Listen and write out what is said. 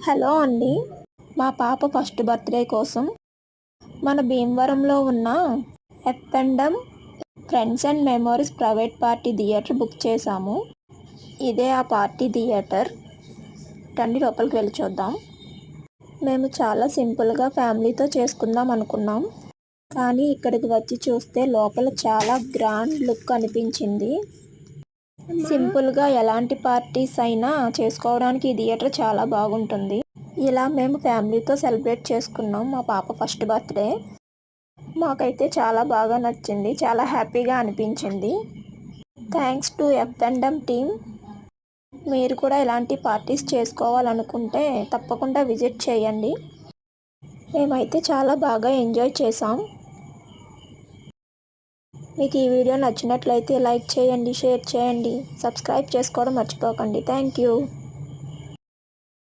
Hello అండి, మా పాప ఫస్ట్ బర్త్డే కోసం మన భీమవరంలో ఉన్న F&M friends and memories private party theatre book చేశాము. ఇదే ఆ పార్టీ థియేటర్. రండి లోపలికి వెళ్ళి చూద్దాం. మేము చాలా సింపుల్గా ఫ్యామిలీతో చేసుకుందాం అనుకున్నాం, కానీ ఇక్కడికి వచ్చి చూస్తే లోపల చాలా గ్రాండ్ లుక్ అనిపించింది. సింపుల్గా ఎలాంటి పార్టీస్ అయినా చేసుకోవడానికి ఈ థియేటర్ చాలా బాగుంటుంది. ఇలా మేము ఫ్యామిలీతో సెలబ్రేట్ చేసుకున్నాం మా పాప ఫస్ట్ బర్త్డే. మాకైతే చాలా బాగా నచ్చింది, చాలా హ్యాపీగా అనిపించింది. Thanks to F&M team. మీరు కూడా ఇలాంటి పార్టీస్ చేసుకోవాలనుకుంటే తప్పకుండా విజిట్ చేయండి. మేమైతే చాలా బాగా ఎంజాయ్ చేసాం. మీకు ఈ వీడియో నచ్చినట్లయితే లైక్ చేయండి, షేర్ చేయండి, సబ్స్క్రైబ్ చేసుకోవడం మర్చిపోకండి. Thank you.